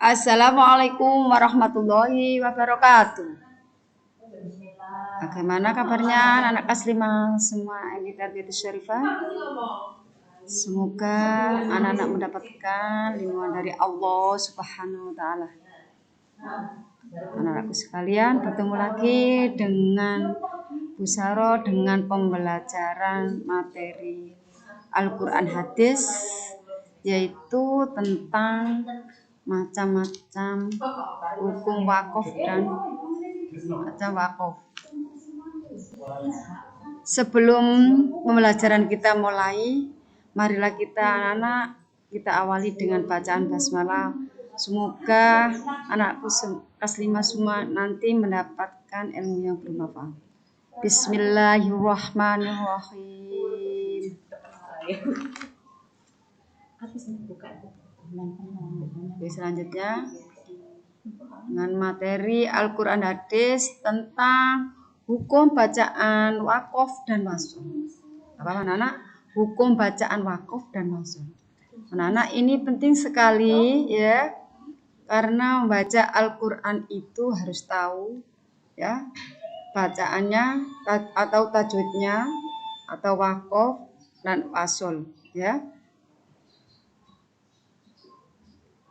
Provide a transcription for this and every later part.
Assalamualaikum warahmatullahi wabarakatuh. Bagaimana kabarnya anak kelas 5 semua ini Tarbiyah Syarifah? Semoga anak-anak mendapatkan lindungan dari Allah Subhanahu wa taala. Anak-anakku sekalian, bertemu lagi dengan Bu Saro dengan pembelajaran materi Al-Qur'an hadis, yaitu tentang macam-macam hukum wakaf dan macam wakaf. Sebelum pembelajaran kita mulai, marilah kita anak-anak kita awali dengan bacaan basmalah. Semoga anakku kelas 5 semua nanti mendapatkan ilmu yang bermanfaat. Bismillahirrahmanirrahim. Oke, selanjutnya dengan materi Al-Qur'an hadis tentang hukum bacaan wakaf dan wasol. Apa anak-anak? Hukum bacaan wakaf dan wasol. Anak-anak ini penting sekali ya, karena membaca Al-Qur'an itu harus tahu ya bacaannya atau tajwidnya atau wakaf dan wasol ya.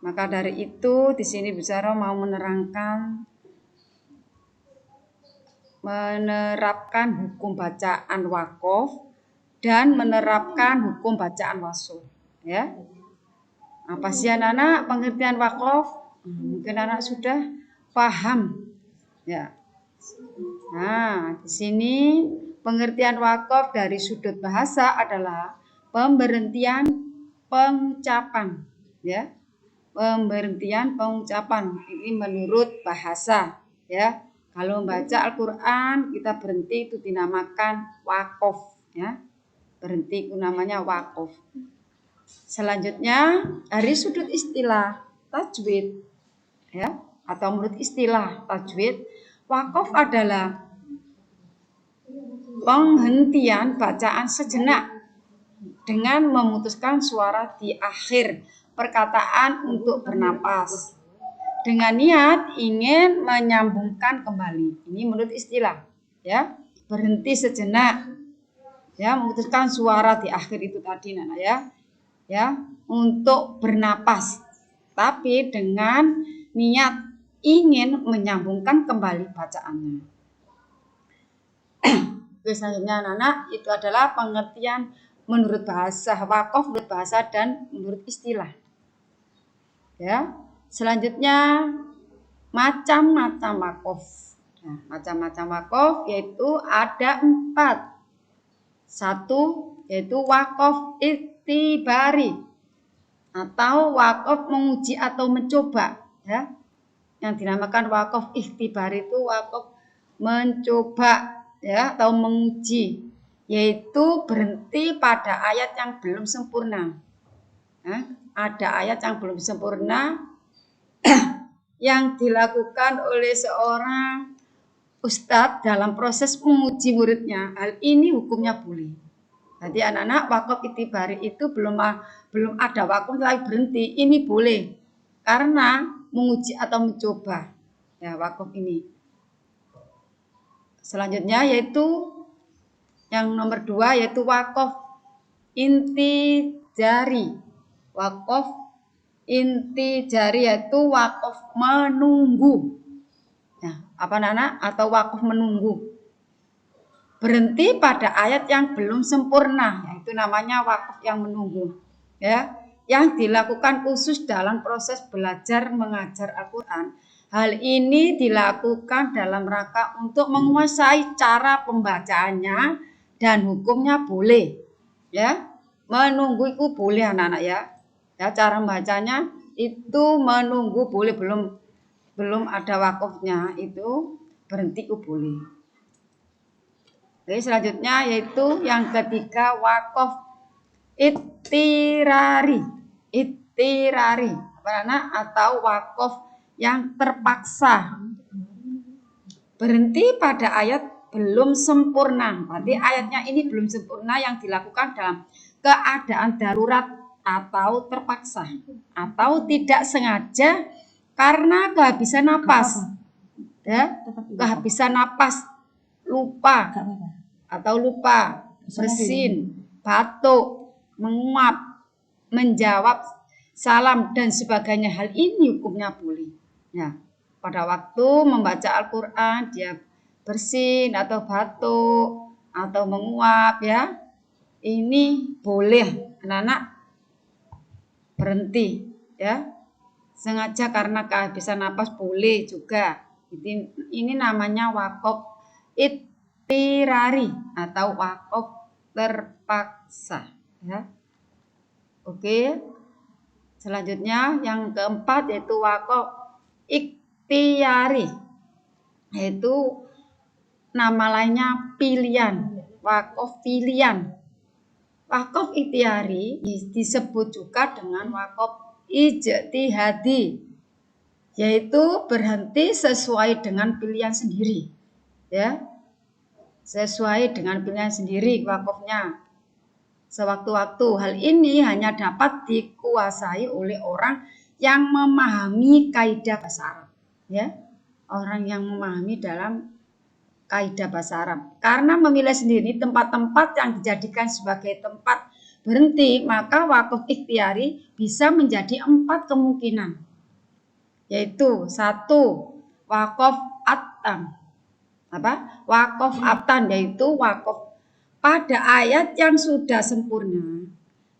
Maka dari itu di sini Bu Saro mau menerapkan hukum bacaan wakaf dan menerapkan hukum bacaan wasol ya. Apa sih anak-anak pengertian wakaf? Mungkin anak sudah paham ya. Nah, di sini pengertian wakaf dari sudut bahasa adalah pemberhentian pengucapan ya. Pemberhentian pengucapan ini menurut bahasa ya. Kalau membaca Al-Qur'an kita berhenti itu dinamakan wakaf ya. Berhenti itu namanya wakaf. Selanjutnya dari sudut istilah tajwid ya, atau menurut istilah tajwid, wakaf adalah penghentian bacaan sejenak dengan memutuskan suara di akhir perkataan untuk bernapas dengan niat ingin menyambungkan kembali. Ini menurut istilah ya, berhenti sejenak ya, memutuskan suara di akhir itu tadi Nana ya untuk bernapas tapi dengan niat ingin menyambungkan kembali bacaannya. Selanjutnya anak-anak itu adalah pengertian menurut bahasa wakaf, menurut bahasa dan menurut istilah ya. Selanjutnya macam-macam wakaf. Nah, macam-macam wakaf yaitu ada 4. 1 yaitu wakaf iktibari atau wakaf menguji atau mencoba ya. Yang dinamakan wakaf iktibari itu wakaf mencoba ya atau menguji, yaitu berhenti pada ayat yang belum sempurna. Nah, ada ayat yang belum sempurna yang dilakukan oleh seorang ustadz dalam proses menguji muridnya. Hal ini hukumnya boleh. Jadi anak-anak wakaf iktibari itu belum ada wakaf tapi berhenti, ini boleh karena menguji atau mencoba ya wakaf ini. Selanjutnya yaitu yang nomor 2 yaitu wakaf intijari. Wakaf intijari yaitu wakaf menunggu. Nah, apa anak-anak? Atau wakaf menunggu. Berhenti pada ayat yang belum sempurna, yaitu namanya wakaf yang menunggu ya, yang dilakukan khusus dalam proses belajar mengajar Al-Qur'an. Hal ini dilakukan dalam rangka untuk menguasai cara pembacaannya dan hukumnya boleh ya. Menunggu itu boleh anak-anak ya. Ya, cara membacanya itu menunggu boleh, belum ada wakafnya itu berhenti itu boleh. Oke, selanjutnya yaitu yang ketiga wakaf ittirari. Ittirari apa anak? Atau wakaf yang terpaksa. Berhenti pada ayat belum sempurna. Berarti ayatnya ini belum sempurna yang dilakukan dalam keadaan darurat atau terpaksa atau tidak sengaja karena kehabisan napas. Ya, kehabisan napas, lupa atau lupa, bersin, batuk, menguap, menjawab salam dan sebagainya. Hal ini hukumnya boleh. Ya, pada waktu membaca Al-Quran dia bersin atau batuk atau menguap, ya, ini boleh anak-anak berhenti, ya. Sengaja karena kehabisan napas boleh juga. Ini namanya wakaf ittirari atau wakaf terpaksa, ya. Oke. Selanjutnya yang keempat yaitu wakaf ikhtiyari, yaitu nama lainnya pilihan, wakaf pilihan. Wakaf ikhtiyari disebut juga dengan wakaf ijtihadi, yaitu berhenti sesuai dengan pilihan sendiri, ya, sesuai dengan pilihan sendiri wakafnya sewaktu-waktu. Hal ini hanya dapat dikuasai oleh orang yang memahami kaidah bahasa Arab, ya, orang yang memahami dalam kaidah bahasa Arab. Karena memilih sendiri tempat-tempat yang dijadikan sebagai tempat berhenti, maka wakaf ikhtiyari bisa menjadi 4 kemungkinan, yaitu 1. Wakaf atan. Wakaf atan yaitu wakaf pada ayat yang sudah sempurna,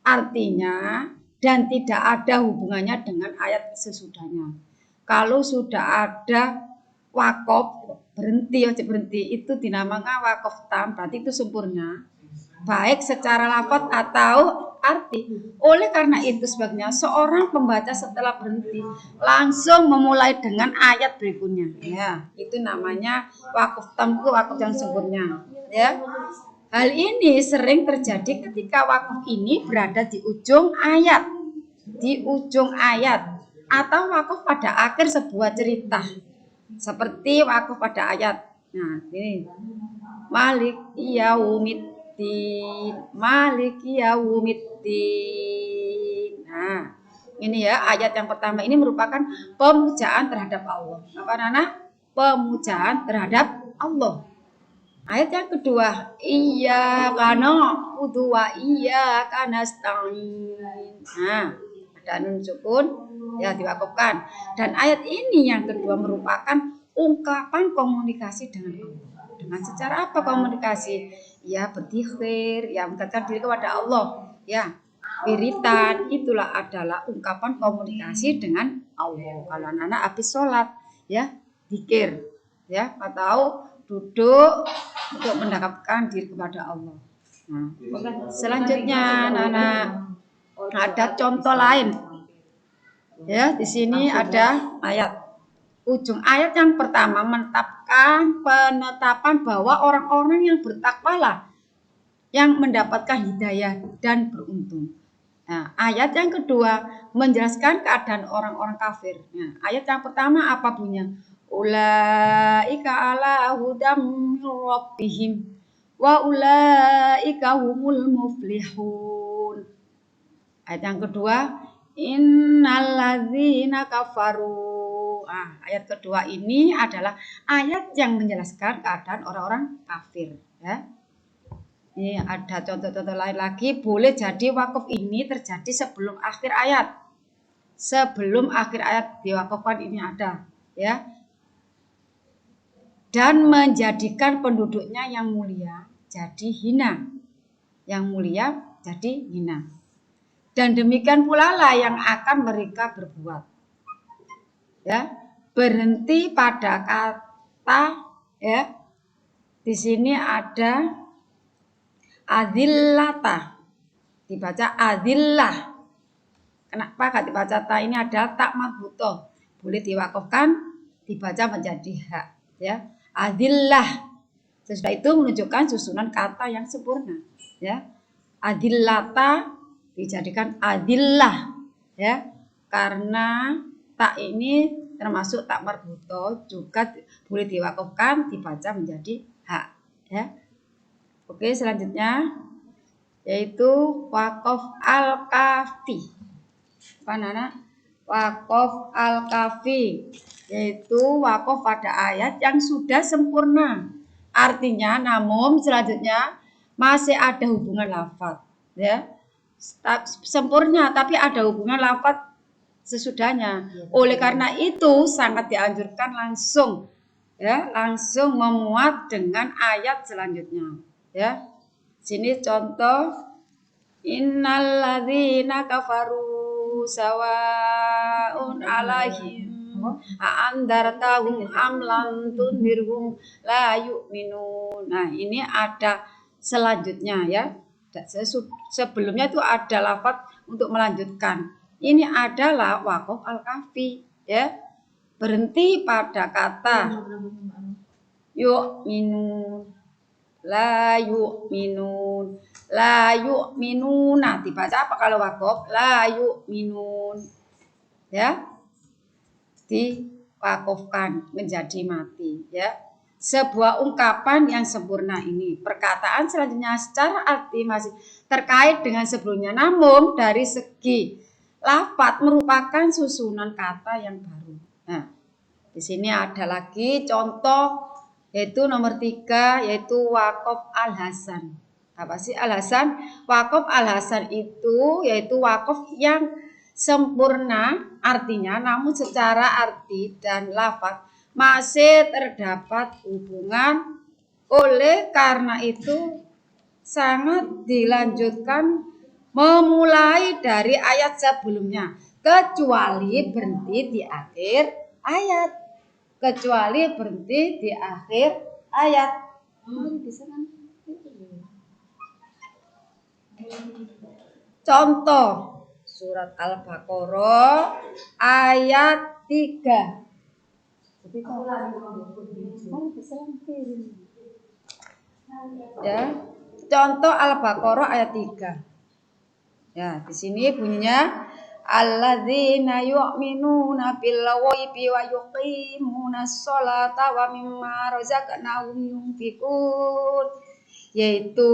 artinya dan tidak ada hubungannya dengan ayat sesudahnya. Kalau sudah ada wakaf berhenti itu dinamakan wakaf tam, berarti itu sempurna, baik secara lafaz atau arti. Oleh karena itu sebabnya seorang pembaca setelah berhenti langsung memulai dengan ayat berikutnya, ya, itu namanya wakaf tam, wakaf yang sempurna, ya. Hal ini sering terjadi ketika wakaf ini berada di ujung ayat atau wakaf pada akhir sebuah cerita, seperti wakaf pada ayat. Nah, ini Malik Yaumiddin. Nah, ini ya ayat yang pertama ini merupakan pemujaan terhadap Allah. Apa Nana? Pemujaan terhadap Allah. Ayat yang kedua, iyyaka na'budu wa iyyaka nasta'in. Nah, ada nun sukun, ya, diwakafkan. Dan ayat ini yang kedua merupakan ungkapan komunikasi dengan Allah. Dengan secara apa komunikasi? Ya, berzikir, ya, mendekatkan diri kepada Allah, ya. Wiritan itulah adalah ungkapan komunikasi dengan Allah. Kalau anak-anak habis sholat, ya, zikir, ya, atau duduk untuk mendekatkan diri kepada Allah. Nah, selanjutnya anak-anak ada contoh lain. Ya, di sini ada ayat. Ujung ayat yang pertama menetapkan penetapan bahwa orang-orang yang bertakwalah yang mendapatkan hidayah dan beruntung. Nah, ayat yang kedua menjelaskan keadaan orang-orang kafir. Nah, ayat yang pertama apa bunyinya? Ulaika ala hudam min rabbihim wa ulaika humul muflihun. Ayat yang kedua, innalladzina kafaru. Ayat kedua ini adalah ayat yang menjelaskan keadaan orang-orang kafir, ya. Ini ada contoh-contoh lain lagi. Boleh jadi wakaf ini terjadi sebelum akhir ayat. Sebelum akhir ayat diwakafkan ini ada, ya. Dan menjadikan penduduknya yang mulia jadi hina. Yang mulia jadi hina. Dan demikian pula lah yang akan mereka berbuat. Ya, berhenti pada kata, ya. Di sini ada adillata. Dibaca adillah. Kenapa gak dibaca ta? Ini adalah tak marbutoh. Boleh diwakafkan, dibaca menjadi hak, ya. Adillah. Sesudah itu menunjukkan susunan kata yang sempurna, ya. Adillata dijadikan adillah, ya. Karena tak ini termasuk tak marbutoh, juga boleh diwakafkan, dibaca menjadi hak, ya. Oke, selanjutnya yaitu wakaf al-kafi. Apa Nana? Waqaf al-kafi, yaitu waqaf pada ayat yang sudah sempurna. Artinya, namun selanjutnya masih ada hubungan lafaz, ya. Sempurna tapi ada hubungan lafaz sesudahnya. Oleh karena itu sangat dianjurkan langsung, ya, langsung memuat dengan ayat selanjutnya, ya. Sini contoh, innalladzina kafaru sawaun alaihim andartahum am lam tundirhum la yu'minun. Nah, ini ada selanjutnya, ya. Sebelumnya itu ada lafaz untuk melanjutkan. Ini adalah waqaf al-kafi, ya. Berhenti pada kata yu'minun, la yu'minun, la yu'minuna. Dibaca apa kalau waqaf? La yu'minun, ya. Diwakafkan menjadi mati, ya. Sebuah ungkapan yang sempurna ini. Perkataan selanjutnya secara arti masih terkait dengan sebelumnya, namun dari segi lafaz merupakan susunan kata yang baru. Nah, di sini ada lagi contoh, yaitu nomor 3, yaitu waqaf al-hasan. Apa sih al-hasan? Waqaf al-hasan itu yaitu waqaf yang sempurna artinya, namun secara arti dan lafaz masih terdapat hubungan. Oleh karena itu sangat dilanjutkan memulai dari ayat sebelumnya, kecuali berhenti di akhir ayat. Kecuali berhenti di akhir ayat. Contoh surat Al-Baqarah ayat 3. Ya. Contoh Al-Baqarah ayat 3. Ya, di sini bunyinya alladzina yu'minuna bil ghaibi wa yuqimunas sholata wa mimma razaqnahum yunfiqun, yaitu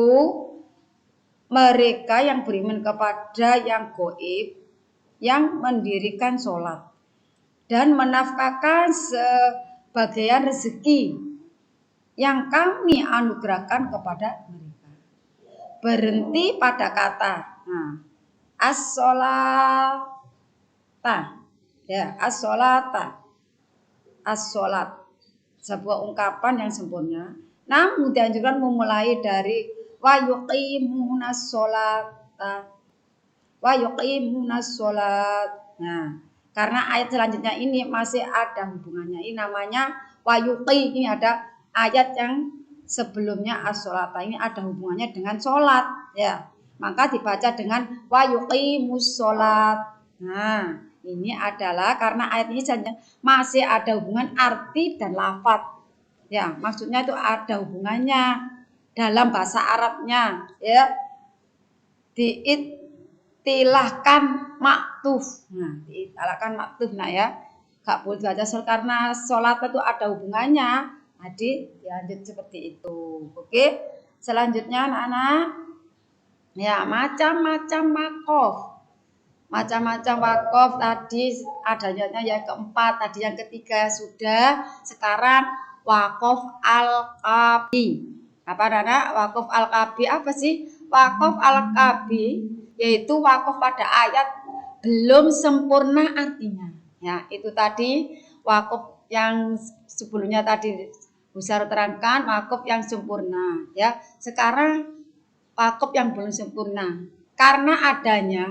mereka yang beriman kepada yang gaib, yang mendirikan sholat dan menafkahkan sebagian rezeki yang kami anugerahkan kepada mereka. Berhenti pada kata as-sholata, ya, as-sholata, as-sholat, sebuah ungkapan yang sempurna, namun dianjurkan memulai dari wa yuqimunas sholata, wa yuqimunas sholat. Nah, karena ayat selanjutnya ini masih ada hubungannya. Ini namanya wa yuqi, ini ada ayat yang sebelumnya as-sholata, ini ada hubungannya dengan sholat, ya. Maka dibaca dengan wa yuqimus sholat. Nah, ini adalah karena ayat ini masih ada hubungan arti dan lafaz. Ya, maksudnya itu ada hubungannya dalam bahasa Arabnya, ya. Diitilahkan maktuf. Nah, diitilahkan maktuf, nah, ya. Gak boleh baca karena sholat itu ada hubungannya. Jadi dilanjut seperti itu. Oke. Selanjutnya anak-anak, ya, macam-macam waqaf. Macam-macam waqaf tadi adanya yang keempat, tadi yang ketiga sudah. Sekarang waqaf al-kafi. Apa anak? Waqaf al-kafi apa sih? Waqaf al-kafi yaitu waqaf pada ayat belum sempurna artinya. Ya, itu tadi waqaf yang sebelumnya tadi Busar terangkan waqaf yang sempurna, ya. Sekarang waqaf yang belum sempurna karena adanya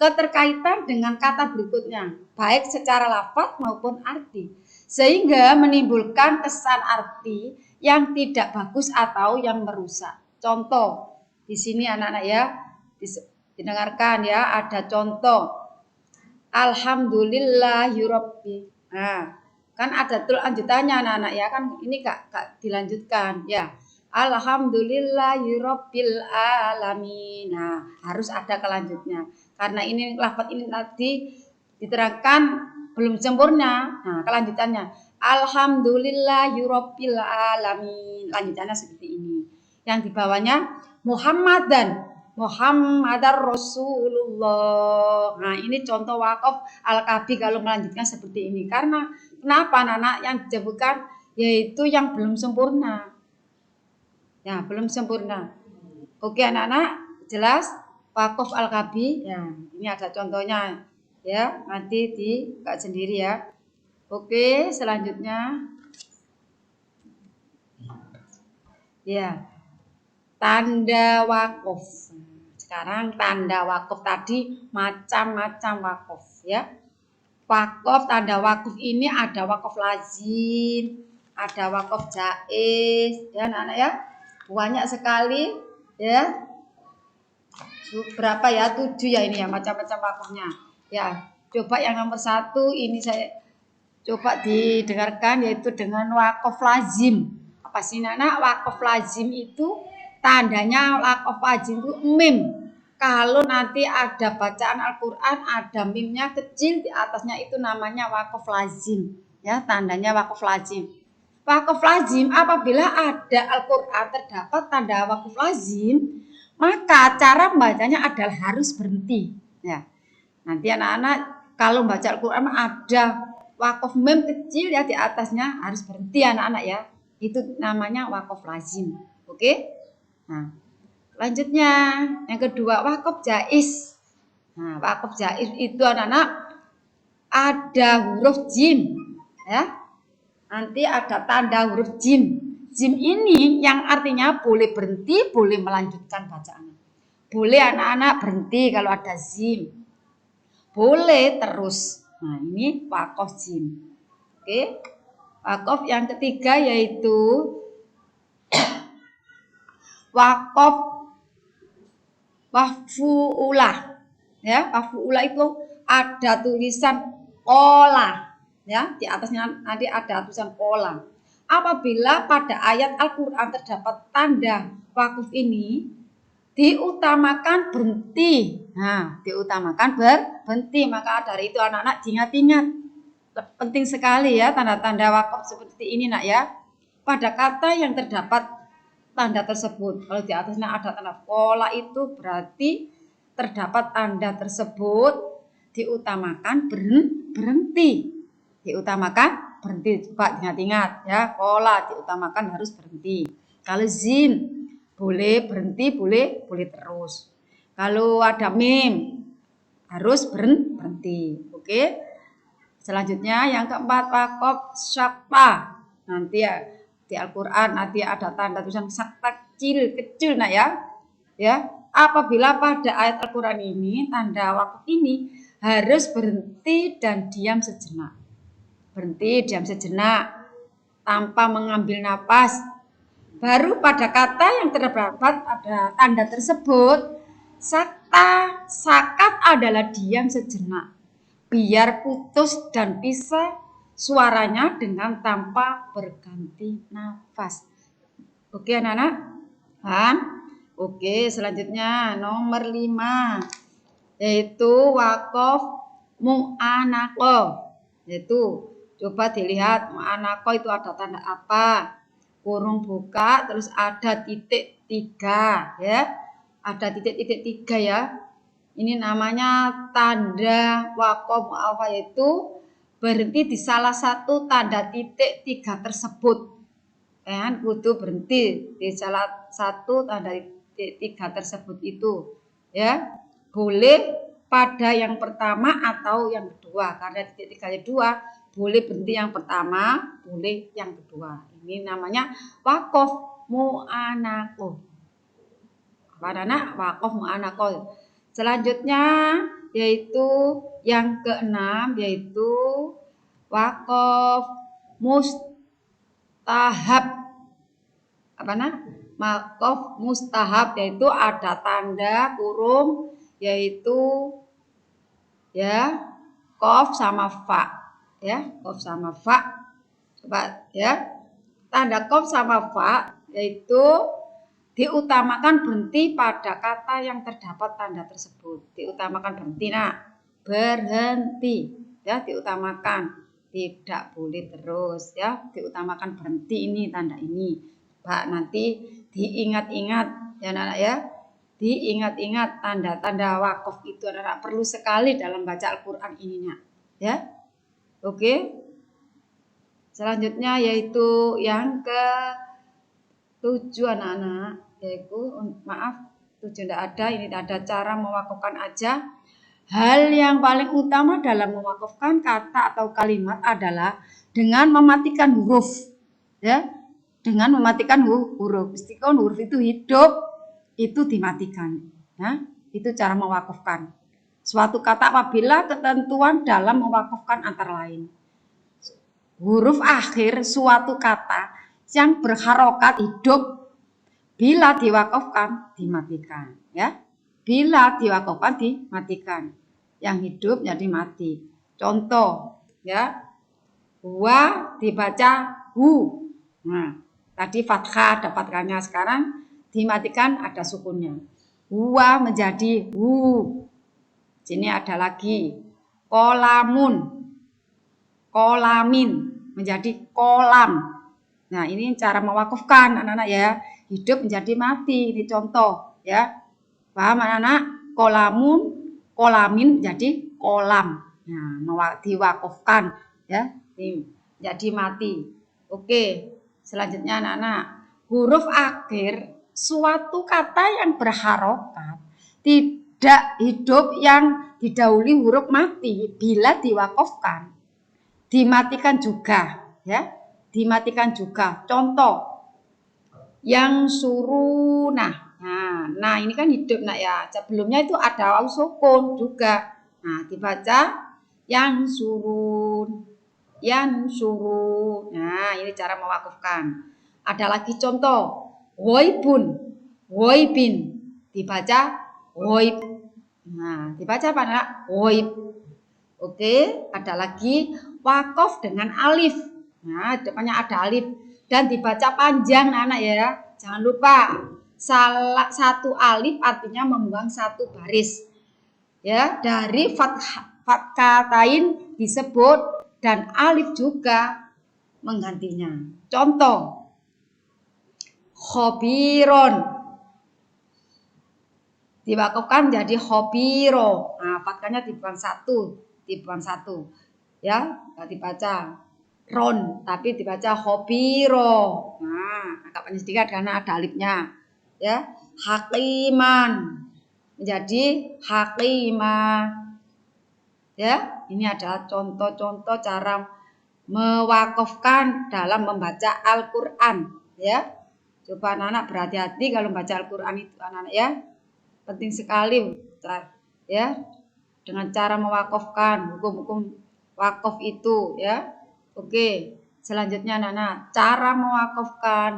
keterkaitan dengan kata berikutnya, baik secara lafaz maupun arti, sehingga menimbulkan kesan arti yang tidak bagus atau yang merusak. Contoh di sini anak-anak, ya, didengarkan, ya, ada contoh alhamdulillahirabbil. Nah, kan ada lanjutannya anak-anak, ya, kan ini gak dilanjutkan, ya. Alhamdulillahirabbil alamin. Nah, harus ada kelanjutnya. Karena ini lafaz ini tadi diterangkan belum sempurna. Nah, kelanjutannya alhamdulillahirabbil alamin. Lanjutannya seperti ini. Yang di bawahnya Muhammadan Muhammadar Rasulullah. Nah, ini contoh wakaf al-kabi kalau melanjutkan seperti ini. Karena kenapa anak-anak yang disebutkan yaitu yang belum sempurna. Ya, belum sempurna. Oke anak-anak, jelas wakaf al-kabi. Ya, ini ada contohnya. Ya, nanti dibuka sendiri ya. Oke, selanjutnya. Ya, tanda wakaf. Sekarang tanda wakaf tadi macam-macam wakaf ya. Wakaf, tanda wakaf ini ada wakaf lazim, ada wakaf jaiz, ya anak-anak ya. Banyak sekali ya. Berapa ya? 7 ya ini ya macam-macam wakafnya. Ya, coba yang nomor 1 ini saya coba didengarkan yaitu dengan wakaf lazim. Apa sih anak? Wakaf lazim itu tandanya wakaf lazim itu mim. Kalau nanti ada bacaan Al-Quran, ada mimnya kecil di atasnya itu namanya wakaf lazim. Ya, tandanya wakaf lazim. Wakaf lazim apabila ada Al-Quran terdapat tanda wakaf lazim, maka cara membacanya adalah harus berhenti. Ya, nanti anak-anak kalau baca Al-Quran ada wakaf mim kecil ya di atasnya harus berhenti anak-anak ya. Itu namanya wakaf lazim. Oke? Nah, lanjutnya yang kedua wakaf jaiz. Nah, wakaf jaiz itu anak-anak ada huruf jim ya. Nanti ada tanda huruf jim. Jim ini yang artinya boleh berhenti, boleh melanjutkan bacaan. Boleh anak-anak berhenti kalau ada jim. Boleh terus. Nah, ini wakaf jim. Oke. Wakaf yang ketiga yaitu wakaf waf'ulah. Ya, waf'ulah itu ada tulisan qola. Ya, di atasnya nanti ada tulisan qola. Apabila pada ayat Al-Qur'an terdapat tanda wakaf ini diutamakan berhenti. Nah, diutamakan berhenti. Maka dari itu anak-anak diingat-ingat. Penting sekali ya tanda-tanda wakaf seperti ini nak ya. Pada kata yang terdapat tanda tersebut. Kalau di atasnya ada tanda pola itu berarti terdapat tanda tersebut diutamakan berhenti. Diutamakan berhenti. Coba ingat-ingat ya. Pola diutamakan harus berhenti. Kalau zin boleh berhenti, boleh terus. Kalau ada mim harus berhenti. Oke. Selanjutnya yang keempat wakaf syakta. Nanti ya di Al-Qur'an nanti ada tanda tulisan syakta kecil nak ya. Ya, apabila pada ayat Al-Qur'an ini tanda wakaf ini harus berhenti dan diam sejenak. Berhenti, diam sejenak tanpa mengambil napas. Baru pada kata yang terdapat ada tanda tersebut, sakat adalah diam sejenak. Biar putus dan bisa suaranya dengan tanpa berganti nafas. Oke anak-anak? Paham? Oke, selanjutnya nomor 5 yaitu wakaf mu'anaqah. Yaitu coba dilihat mu'anaqah itu ada tanda apa? Kurung buka terus ada titik 3 ya. Ada titik 3 ya. Ini namanya tanda wakaf mu'awah yaitu berhenti di salah satu tanda titik 3 tersebut. Kan kudu berhenti di salah satu tanda titik 3 tersebut itu. Ya. Boleh pada yang pertama atau yang kedua. Karena titik 3 boleh berhenti yang pertama, boleh yang kedua. Ini namanya wakaf mu'anaqah. Anak wakaf mu'anaqah. Selanjutnya yaitu yang keenam yaitu wakaf mustahab. Wakaf mustahab yaitu ada tanda kurung yaitu ya qaf sama fa ya, qaf sama fa. Coba ya. Tanda qaf sama fa yaitu diutamakan berhenti pada kata yang terdapat tanda tersebut. Diutamakan berhenti nak. Berhenti ya, diutamakan. Tidak boleh terus ya. Diutamakan berhenti ini tanda ini. Pak nanti diingat-ingat ya anak ya. diingat-ingat tanda-tanda wakaf itu anak-anak perlu sekali dalam baca Al-Qur'an ininya, ya. Oke. Selanjutnya yaitu yang ke-7 anak-anak, yaitu maaf 7 tidak ada, ini ada cara mewakafkan aja. Hal yang paling utama dalam mewakafkan kata atau kalimat adalah dengan mematikan huruf, ya. Dengan mematikan huruf. Meskipun huruf itu hidup, itu dimatikan, ya. Itu cara mewakafkan suatu kata apabila ketentuan dalam mewakafkan antara lain huruf akhir suatu kata yang berharokat hidup bila diwakafkan dimatikan, ya. Bila diwakafkan dimatikan, yang hidup jadi mati. Contoh, ya, wa dibaca hu. Nah, tadi fathah ada fathahnya, sekarang dimatikan ada sukunnya. Wa menjadi hu. Sini ada lagi kolamun, kolamin menjadi kolam. Nah, ini cara mewakafkan anak-anak, ya. Hidup menjadi mati, ini contoh, ya. Paham anak-anak? Kolamun, kolamin menjadi kolam. Nah, diwakafkan, ya. Jadi mati. Oke, selanjutnya anak-anak, huruf akhir suatu kata yang berharokat tidak hidup yang didahului huruf mati bila diwakafkan dimatikan juga, ya. Dimatikan juga. Contoh yang suruh, nah ini kan hidup nak, ya. Sebelumnya itu ada wawu sukun juga. Nah, dibaca yang suruh, yang suruh. Nah, ini cara mewakafkan. Ada lagi contoh woibun, woibin, dibaca woib. Nah, dibaca apa nak? Woib. Oke, ada lagi wakaf dengan alif. Nah, depannya ada alif dan dibaca panjang anak, ya. Jangan lupa salah satu alif artinya membuang satu baris. Ya, dari fathatain disebut dan alif juga menggantinya. Contoh khobiron diwakafkan jadi khobiro. Nah, fathahnya dibuang satu, ya, nggak dibaca ron tapi dibaca khobiro. Nah, agak panjang sedikit karena ada alifnya, ya. Hakiman menjadi hakimah, ya. Ini adalah contoh-contoh cara mewakafkan dalam membaca Al-Qur'an, ya. Coba anak-anak berhati-hati kalau membaca Al-Qur'an itu anak-anak, ya. Penting sekali, ya, dengan cara mewakafkan hukum-hukum wakaf itu, ya. Oke, selanjutnya anak-anak, cara mewakafkan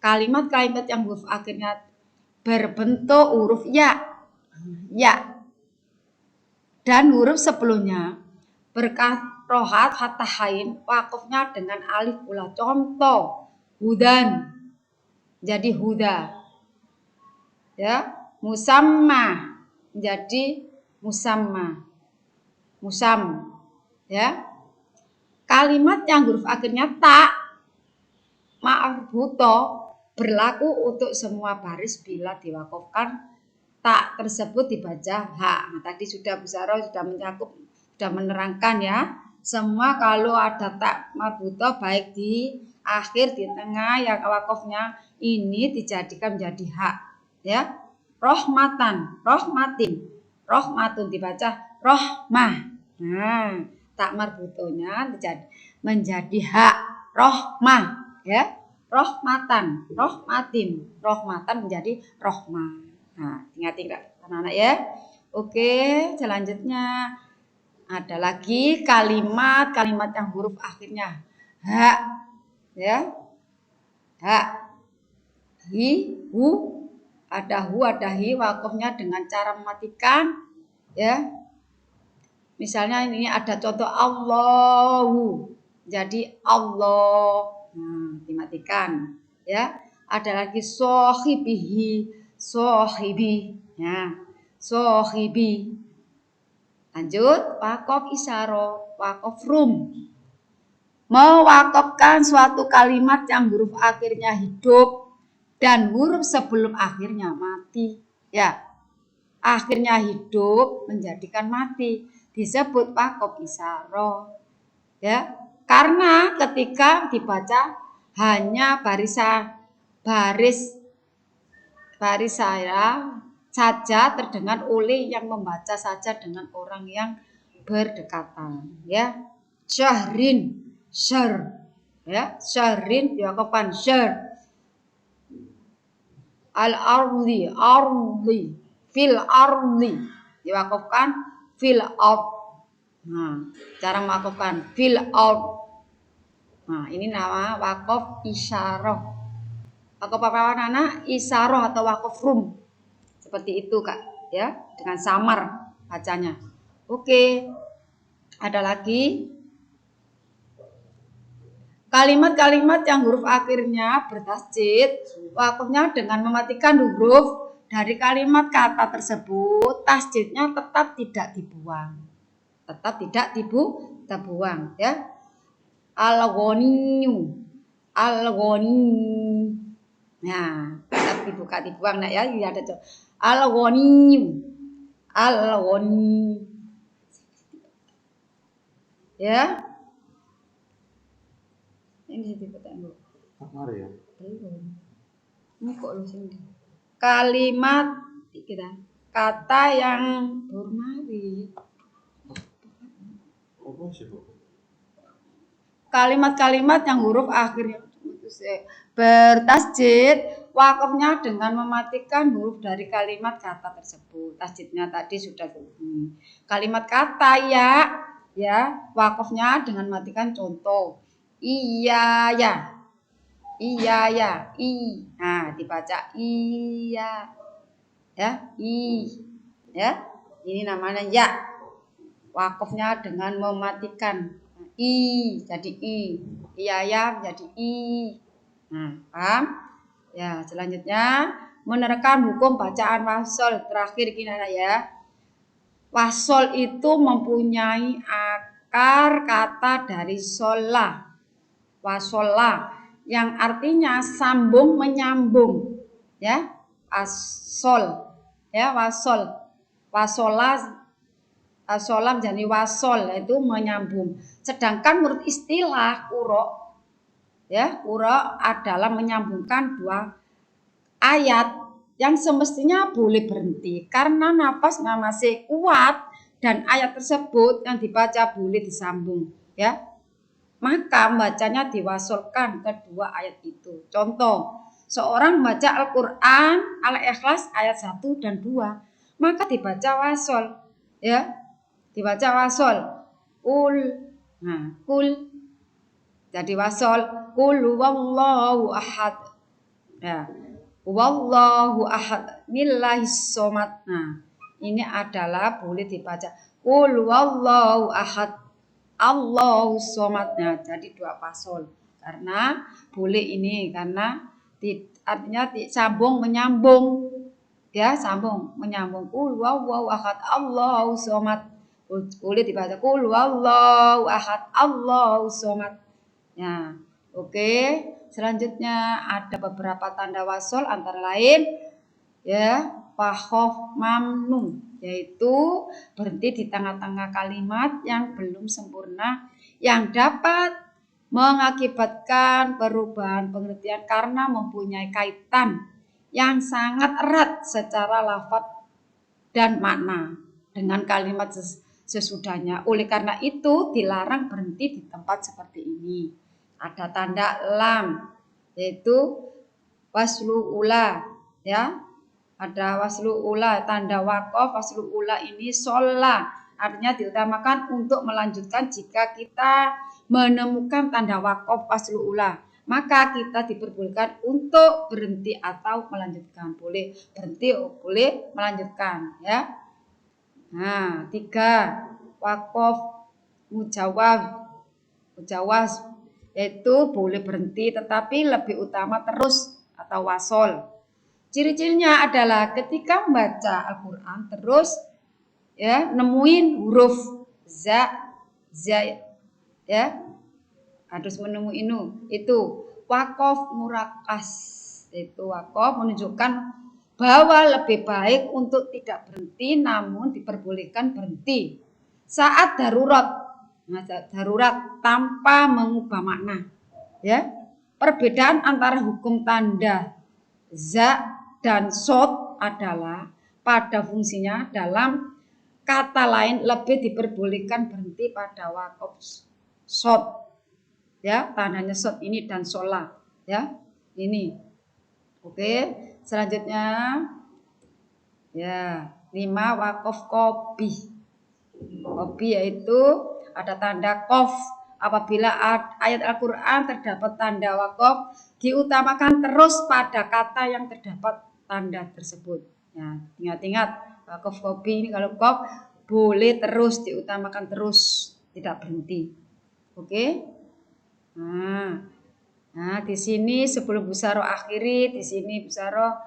kalimat-kalimat yang huruf akhirnya berbentuk huruf ya, ya, dan huruf sebelumnya berkasrohat fathain, wakafnya dengan alif pula. Contoh hudan jadi huda, ya. Musamma menjadi musamma, musam, ya. Kalimat yang huruf akhirnya tak ma'rubutoh berlaku untuk semua baris bila diwakafkan tak tersebut dibaca ha. Nah, tadi sudah Bu Saro sudah mencakup, sudah menerangkan, ya. Semua kalau ada tak ma'rubutoh baik di akhir, di tengah, yang wakafnya ini dijadikan menjadi hak, ya. Rohmatan, rohmatin, rohmatun dibaca rohmah. Nah, tak marbutonya menjadi hak rohmah, ya. Rohmatan, rohmatin, rohmatan menjadi rohmah. Nah, ingat-ingat anak-anak, ya. Oke, selanjutnya ada lagi kalimat-kalimat yang huruf akhirnya hak, ya. Hak, hi, hu. Ada hu, ada hi, wakafnya dengan cara mematikan, ya. Misalnya ini ada contoh Allahu, jadi Allah, nah, dimatikan, ya. Ada lagi sohibihi, sohibi, ya, sohibi. Lanjut, wakaf isyaro, wakaf rum. Mewakafkan suatu kalimat yang huruf akhirnya hidup dan huruf sebelum akhirnya mati, ya. akhirnya hidup menjadikan mati, disebut waqaf isyarah. Ya, karena ketika dibaca hanya baris saya saja terdengar oleh yang membaca saja dengan orang yang berdekatan, ya. Syahrin, syar, ya, syahrin diwakafkan syar. Ardi, fil ardi diwakafkan fil ard. Nah, cara mewakafkan fil ard. Nah, ini nama wakaf isyarah. Wakaf apa anak? Isyarah atau wakaf rum. Seperti itu, Kak, ya, dengan samar bacanya. Oke. Ada lagi kalimat-kalimat yang huruf akhirnya bertasjid, wakafnya dengan mematikan huruf dari kalimat kata tersebut, tasjidnya tetap tidak dibuang. Tetap tidak dibuang, ya. Al-ghaniyu, al-ghani. Nah, tetap dibuang, nah, ya. Ini ada tuh. Al-ghaniyu, al-ghani. Ya. Ini dipetak Bu. Ya. Belum. Ini kok lu sini. Kalimat kita kata yang bermari. Apa sih, Bu? Kalimat-kalimat yang huruf akhirnya bertasjid, wakafnya dengan mematikan huruf dari kalimat kata tersebut. Tasjidnya tadi sudah bunyi. Kalimat kata ya, wakafnya dengan mematikan contoh. Iya ya. Iya ya, nah dibaca iya, ya, ya, ini namanya ya. Wakafnya dengan mematikan jadi iya ya jadi Nah, paham? Ya, selanjutnya menerangkan hukum bacaan wasol terakhir gini ya. Wasol itu mempunyai akar kata dari sholah, wasolah, yang artinya sambung menyambung, ya, asol, ya, wasolam jadi wasol itu menyambung. Sedangkan menurut istilah qura, ya, qura adalah menyambungkan dua ayat yang semestinya boleh berhenti karena nafasnya masih kuat dan ayat tersebut yang dibaca boleh disambung, ya. Maka bacanya diwasolkan kedua ayat itu. Contoh, seorang baca Al-Quran Al-Ikhlas ayat 1 dan 2, maka dibaca wasol, ya, dibaca wasol. Kul jadi wasol. Kul wallahu ahad. Ya, wallahu ahad millahis somad. Nah, ini adalah boleh dibaca. Kul wallahu ahad Allahu somadnya, jadi dua pasol karena boleh ini karena artinya sambung menyambung, ya, sambung menyambung. Qul huwallahu ahad Allahu somad, boleh dibaca qul huwallahu ahad Allahu somad. Ya, oke. Selanjutnya ada beberapa tanda wasol antara lain, ya, fahof mamnun, yaitu berhenti di tengah-tengah kalimat yang belum sempurna yang dapat mengakibatkan perubahan pengertian karena mempunyai kaitan yang sangat erat secara lafaz dan makna dengan kalimat sesudahnya. Oleh karena itu dilarang berhenti di tempat seperti ini. Ada tanda lam, yaitu waslu ula, ya. Ada waslu ula, tanda wakaf waslu ula ini sholla, artinya diutamakan untuk melanjutkan. Jika kita menemukan tanda wakaf waslu ula, maka kita diperbolehkan untuk berhenti atau melanjutkan. Boleh berhenti, boleh melanjutkan, ya. Nah, 3, wakaf mujawaz, yaitu boleh berhenti tetapi lebih utama terus atau wasol. Ciri-cirinya adalah ketika membaca Al-Quran terus, ya, nemuin huruf za, ya, harus menemuin itu wakaf murakas, itu wakaf menunjukkan bahwa lebih baik untuk tidak berhenti namun diperbolehkan berhenti saat darurat. Nah, darurat tanpa mengubah makna. Ya. Perbedaan antara hukum tanda za dan sod adalah pada fungsinya dalam kata lain lebih diperbolehkan berhenti pada wakof sod. Ya, tandanya sod ini dan sholat. Ya, ini. Oke, selanjutnya ya 5 wakof kopi. Kopi yaitu ada tanda kof. Apabila ayat Al-Quran terdapat tanda wakof, diutamakan terus pada kata yang terdapat tanda tersebut. Ya, ingat-ingat wakof kopi ini kalau kof boleh terus diutamakan terus, tidak berhenti. Oke? Nah, di sini sebelum Bu Saro akhiri, di sini Bu Saro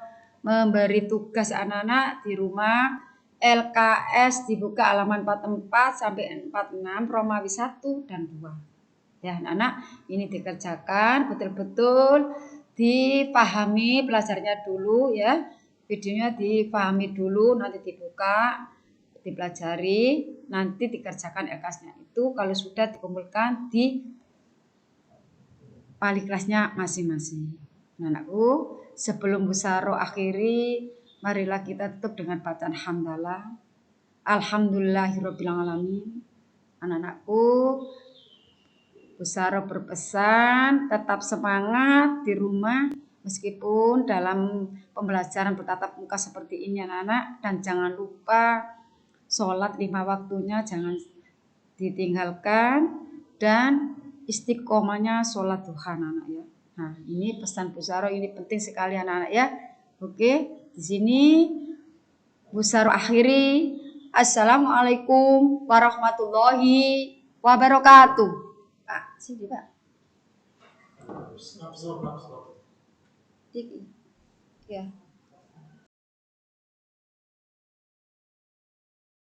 memberi tugas anak-anak di rumah LKS dibuka halaman 44 sampai 46 Romawi 1 dan 2. Ya, anak-anak ini dikerjakan betul-betul dipahami pelajarnya dulu ya. Videonya dipahami dulu, nanti dibuka, dipelajari, nanti dikerjakan LKS-nya itu kalau sudah dikumpulkan di wali kelasnya masing-masing. Anakku, sebelum Bu Saro akhiri, marilah kita tutup dengan bacaan hamdalah. Alhamdulillahirrabbilalamin. Anak-anakku, Bu Saro berpesan tetap semangat di rumah meskipun dalam pembelajaran bertatap muka seperti ini anak-anak, dan jangan lupa sholat 5 waktunya jangan ditinggalkan dan istiqomahnya sholat duha anak-anak ya. Nah, ini pesan Bu Saro ini penting sekali anak-anak ya. Oke, di sini Bu Saro akhiri. Assalamualaikum warahmatullahi wabarakatuh. Pak, sini Pak. Ya.